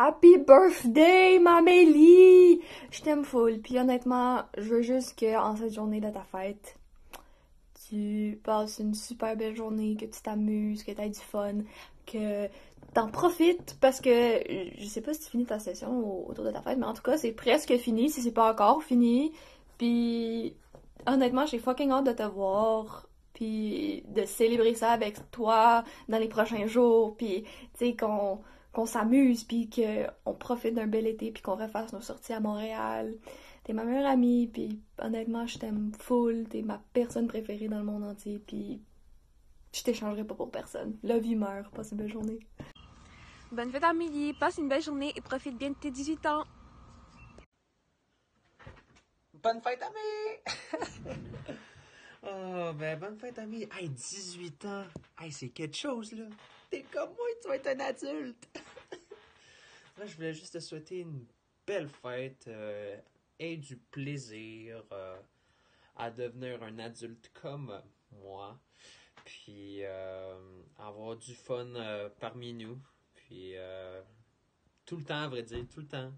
Happy birthday, Mamélie! Je t'aime full. Puis honnêtement, je veux juste que en cette journée de ta fête, tu passes une super belle journée, que tu t'amuses, que tu aies du fun, que t'en profites parce que je sais pas si tu finis ta session autour de ta fête, mais en tout cas, c'est presque fini si c'est pas encore fini. Puis honnêtement, j'ai fucking hâte de te voir. Puis de célébrer ça avec toi dans les prochains jours. Puis tu sais, qu'on s'amuse, puis qu'on profite d'un bel été, puis qu'on refasse nos sorties à Montréal. T'es ma meilleure amie, puis honnêtement, je t'aime full. T'es ma personne préférée dans le monde entier, puis je t'échangerai pas pour personne. Love you, meurt. Passe une belle journée. Bonne fête Amélie, passe une belle journée et profite bien de tes 18 ans. Bonne fête Amélie! Oh, ben bonne fête Amélie. Hey, 18 ans. Hey, c'est quelque chose, là. T'es comme moi, tu vas être un adulte. Là, je voulais juste te souhaiter une belle fête et du plaisir à devenir un adulte comme moi. Puis avoir du fun parmi nous. Puis tout le temps, à vrai dire, tout le temps.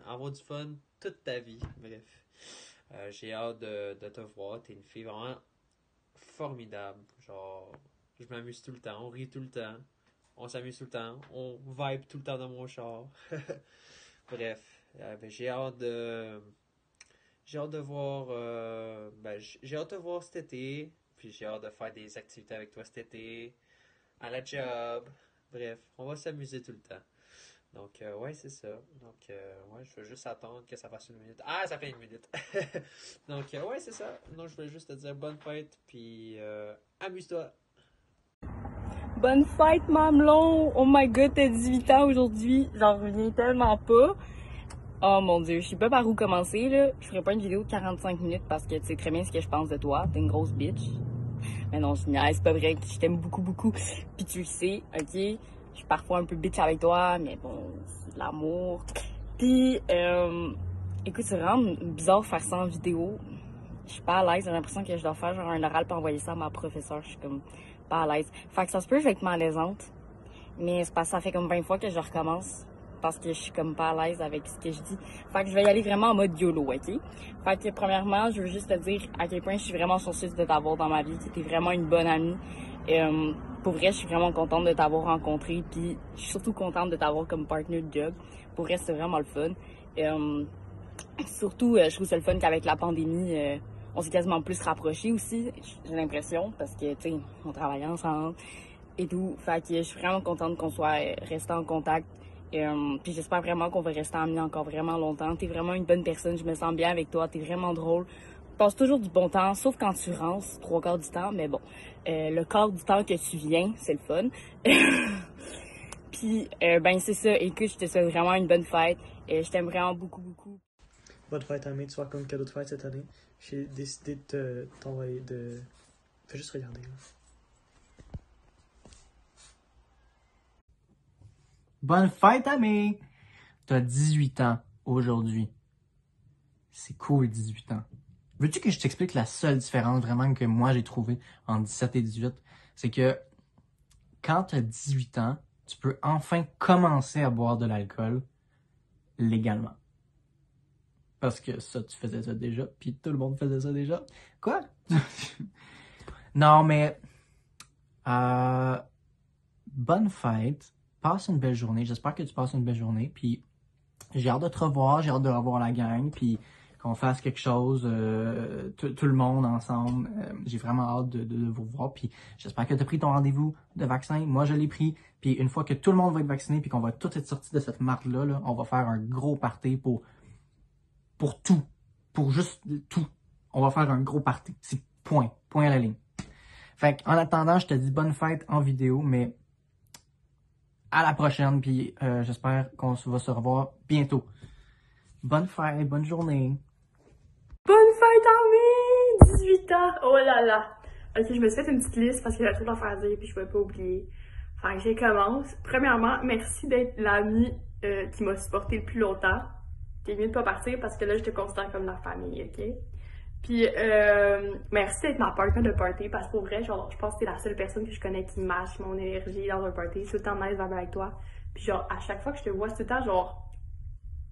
Avoir du fun toute ta vie. Bref. J'ai hâte de te voir. T'es une fille vraiment formidable. Genre, je m'amuse tout le temps. On rit tout le temps. On s'amuse tout le temps. On vibe tout le temps dans mon char. Bref. Ben, j'ai hâte de voir. J'ai hâte de voir cet été. Puis j'ai hâte de faire des activités avec toi cet été. À la job. Bref, on va s'amuser tout le temps. Donc, ouais, c'est ça. Donc, ouais, je veux juste attendre que ça fasse une minute. Ah, ça fait une minute. Donc, ouais, c'est ça. Donc, je voulais juste te dire bonne fête, puis amuse-toi. Bonne fête, mamelon! Oh my god, t'as 18 ans aujourd'hui. J'en reviens tellement pas. Oh mon dieu, je sais pas par où commencer, là. Je ferai pas une vidéo de 45 minutes parce que tu sais très bien ce que je pense de toi. T'es une grosse bitch. Mais non, c'est pas vrai. Je t'aime beaucoup, beaucoup. Puis tu le sais, ok? Je suis parfois un peu bitch avec toi, mais bon, c'est de l'amour. Puis, écoute, c'est vraiment bizarre de faire ça en vidéo. Je suis pas à l'aise, j'ai l'impression que je dois faire genre un oral pour envoyer ça à ma professeure. Je suis comme pas à l'aise. Fait que ça se peut, je vais être malaisante. Mais c'est parce que ça fait comme 20 fois que je recommence. Parce que je suis comme pas à l'aise avec ce que je dis. Fait que je vais y aller vraiment en mode YOLO, ok? Fait que premièrement, je veux juste te dire à quel point je suis vraiment chanceuse de t'avoir dans ma vie. Tu es vraiment une bonne amie. Pour vrai, je suis vraiment contente de t'avoir rencontré. Puis je suis surtout contente de t'avoir comme partner de job. Pour vrai, c'est vraiment le fun. Surtout, je trouve ça le fun qu'avec la pandémie, on s'est quasiment plus rapprochés aussi, j'ai l'impression, parce que, tu sais, on travaille ensemble et tout. Fait que je suis vraiment contente qu'on soit resté en contact. Puis j'espère vraiment qu'on va rester amis encore vraiment longtemps. T'es vraiment une bonne personne, je me sens bien avec toi, t'es vraiment drôle. Tu passes toujours du bon temps, sauf quand tu rances, 3/4 du temps, mais bon. Le quart du temps que tu viens, c'est le fun. Puis, ben c'est ça, écoute, je te souhaite vraiment une bonne fête. Je t'aime vraiment beaucoup, beaucoup. Bonne fête Amé, tu vois comme cadeau de fête cette année. J'ai décidé de t'envoyer de... Fais juste regarder là. Bonne fête, Amé! T'as 18 ans aujourd'hui. C'est cool, 18 ans. Veux-tu que je t'explique la seule différence vraiment que moi j'ai trouvée entre 17 et 18? C'est que quand t'as 18 ans, tu peux enfin commencer à boire de l'alcool légalement. Parce que ça, tu faisais ça déjà, puis tout le monde faisait ça déjà. Quoi? Non, mais... bonne fête. Passe une belle journée. J'espère que tu passes une belle journée. Puis j'ai hâte de te revoir, j'ai hâte de revoir la gang, puis qu'on fasse quelque chose, tout le monde ensemble. J'ai vraiment hâte de vous voir. Puis j'espère que tu as pris ton rendez-vous de vaccin. Moi, je l'ai pris. Puis une fois que tout le monde va être vacciné, puis qu'on va tous être sortis de cette marde-là, là, on va faire un gros party pour tout. Pour juste tout. On va faire un gros party. C'est point. Point à la ligne. Fait en attendant, je te dis bonne fête en vidéo, mais à la prochaine, puis j'espère qu'on va se revoir bientôt. Bonne fête, bonne journée. Bonne fête, Amé! 18 ans! Oh là là! Ok, je me suis fait une petite liste parce qu'il y a trop d'affaires à dire puis je pouvais pas oublier. Fait que je commence. Premièrement, merci d'être l'ami qui m'a supporté le plus longtemps. T'es mieux de pas partir parce que là, je te considère comme la famille, ok? Puis, merci d'être ma partner de party parce que pour vrai, genre, je pense que t'es la seule personne que je connais qui match mon énergie dans un party. C'est tout le temps nice d'être avec toi. Puis genre, à chaque fois que je te vois, c'est tout le temps genre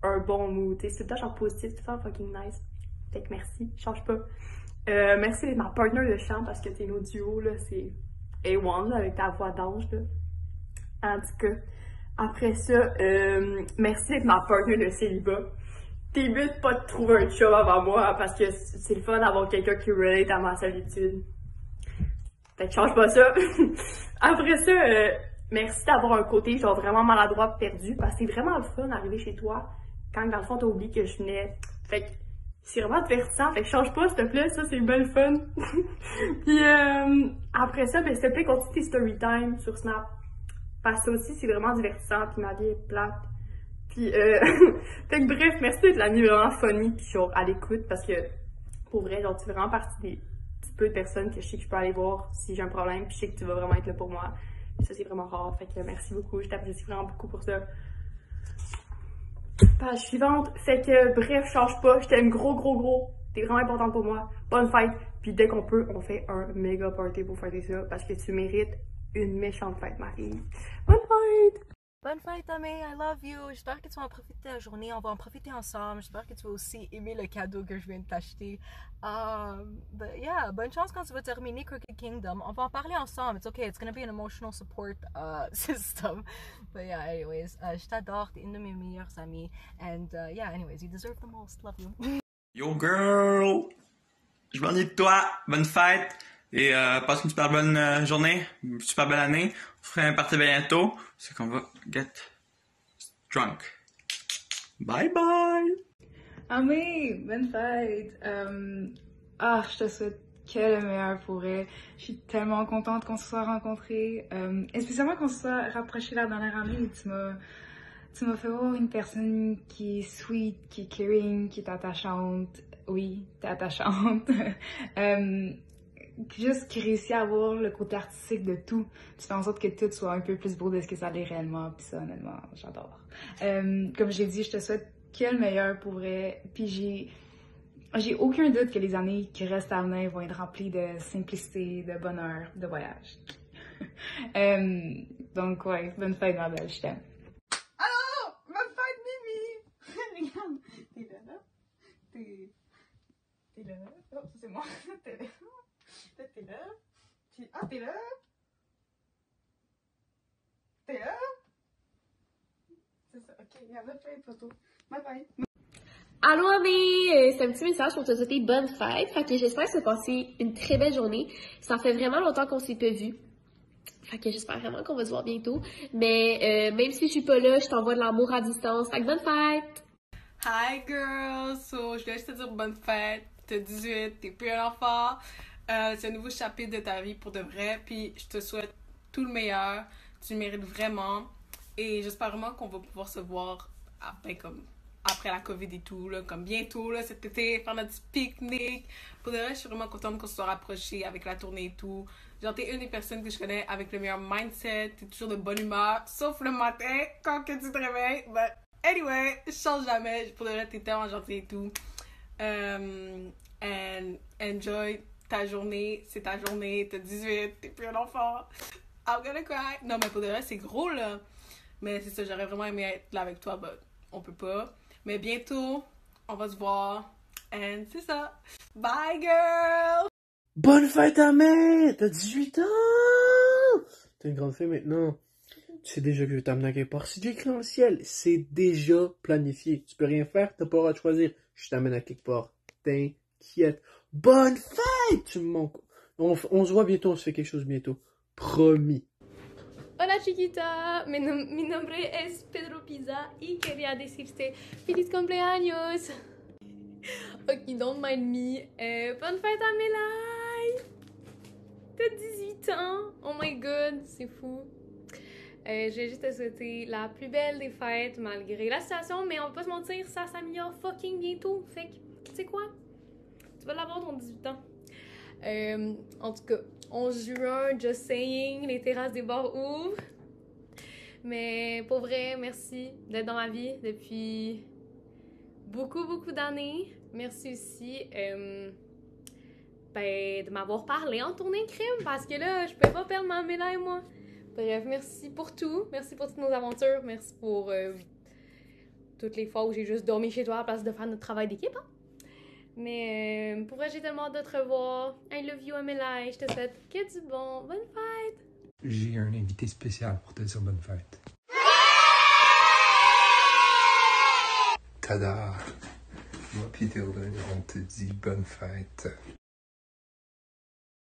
un bon mood, c'est tout le temps genre positif, tout le temps fucking nice. Fait que merci, change pas. Merci d'être ma partner de chant parce que t'es nos duos, là, c'est A1 là, avec ta voix d'ange, là. En tout cas, après ça, merci d'être ma partner de célibat. T'évites pas de trouver un chum avant moi parce que c'est le fun d'avoir quelqu'un qui relate à ma solitude. Fait que change pas ça. Après ça, merci d'avoir un côté genre vraiment maladroit perdu parce que c'est vraiment le fun d'arriver chez toi quand dans le fond t'as oublié que je venais. Fait que c'est vraiment divertissant, fait que change pas s'il te plaît, ça c'est bien le fun. Puis après ça, ben s'il te plaît continue tes story time sur Snap. Parce que ça aussi c'est vraiment divertissant puis ma vie est plate. Puis fait que bref, merci d'être l'ami vraiment funny puis genre à l'écoute parce que pour vrai, genre tu fais vraiment partie des peu de personnes que je sais que je peux aller voir si j'ai un problème, puis je sais que tu vas vraiment être là pour moi. Puis ça, c'est vraiment rare. Fait que merci beaucoup. Je t'apprécie vraiment beaucoup pour ça. Page suivante. Fait que bref, change pas. Je t'aime gros. T'es vraiment importante pour moi. Bonne fête. Puis dès qu'on peut, on fait un méga party pour fêter ça parce que tu mérites une méchante fête, Marie. Bonne fête! Bonne fête, Amé, I love you. J'espère que tu vas en profiter de la journée. On va en profiter ensemble. J'espère que tu vas aussi aimer le cadeau que je viens de t'acheter. But yeah, bonne chance quand tu vas terminer Crooked Kingdom. On va en parler ensemble. It's okay. It's gonna be an emotional support system. But yeah, anyways, je t'adore. T'es une de mes meilleures amies. And yeah, anyways, you deserve the most. Love you. Yo girl! Je m'ennuie de toi. Bonne fête. Et passe une super bonne journée, une super belle année. On fera un party bientôt. C'est qu'on va get drunk. Bye bye! Amé, bonne fête! Je te souhaite que le meilleur pour elle. Je suis tellement contente qu'on se soit rencontrés. Et spécialement qu'on se soit rapprochés la dernière année. Tu m'as fait voir une personne qui est sweet, qui est caring, qui est attachante. Oui, t'es attachante. Juste qui réussit à voir le côté artistique de tout. Tu fais en sorte que tout soit un peu plus beau de ce que ça l'est réellement. Puis ça, honnêtement, j'adore. Comme j'ai dit, je te souhaite que le meilleur pour vrai. Puis j'ai aucun doute que les années qui restent à venir vont être remplies de simplicité, de bonheur, de voyage. Donc ouais, bonne fête ma belle, je t'aime. Allô! Bonne fête Mimi! Regarde, t'es là. T'es là. Oh, c'est moi. T'es là. T'es là. T'es là. T'es là. C'est ça, ok, il y a plein de photos. Bye bye. Allô Amé, c'est un petit message pour te souhaiter bonne fête. Fait que j'espère que ça passer une très belle journée. Ça fait vraiment longtemps qu'on s'est pas vu. Fait que j'espère vraiment qu'on va se voir bientôt. Mais même si je suis pas là, je t'envoie de l'amour à distance. Fait que bonne fête! Hi girls! So, je voulais juste te dire bonne fête. T'as 18, t'es plus un enfant. C'est un nouveau chapitre de ta vie pour de vrai. Puis je te souhaite tout le meilleur. Tu le mérites vraiment. Et j'espère vraiment qu'on va pouvoir se voir après la COVID et tout, là, comme bientôt, là, cet été, faire notre petit pique-nique. Pour de vrai, je suis vraiment contente qu'on se soit rapprochés avec la tournée et tout. Genre, t'es une des personnes que je connais avec le meilleur mindset. T'es toujours de bonne humeur, sauf le matin, quand que tu te réveilles. But anyway, je change jamais. Pour de vrai, t'es tellement gentille et tout. And enjoy ta journée. C'est ta journée, t'as 18, t'es plus un enfant. I'm gonna cry. Non, mais pour de vrai, c'est gros, là. Mais c'est ça, j'aurais vraiment aimé être là avec toi, but on peut pas. Mais bientôt, on va se voir. And c'est ça. Bye, girl! Bonne fête à May! T'as 18 ans! T'es une grande fille maintenant. Tu sais déjà que je vais t'amener à quelque part. C'est déjà écrit dans le ciel. C'est déjà planifié. Tu peux rien faire, t'as pas le droit de choisir. Je t'amène à quelque part. T'inquiète. Bonne fête! Tu me manques. On se voit bientôt, on se fait quelque chose bientôt. Promis. Hola chiquita, mi nombre es Pedro Pizza y quería decirte feliz cumpleaños. Ok, don't mind me. Bonne fête à Mélanie. T'as 18 ans. Oh my god, c'est fou. Je vais juste te souhaiter la plus belle des fêtes malgré la situation, mais on va pas se mentir, ça s'améliore fucking bientôt. Fait que, tu sais quoi? Tu vas l'avoir ton 18 ans. En tout cas, 11 juin, just saying, les terrasses des bars ouvrent. Mais pour vrai, merci d'être dans ma vie depuis beaucoup d'années. Merci aussi de m'avoir parlé en tournée de crime parce que là, je peux pas perdre ma médaille, moi. Bref, merci pour tout. Merci pour toutes nos aventures. Merci pour toutes les fois où j'ai juste dormi chez toi à la place de faire notre travail d'équipe. Hein? Mais pour vrai, j'ai tellement hâte de te revoir. I love you, Amélie. Je te souhaite que du bon. Bonne fête! J'ai un invité spécial pour te dire bonne fête. Tada! Moi pis Dylan, on te dit bonne fête.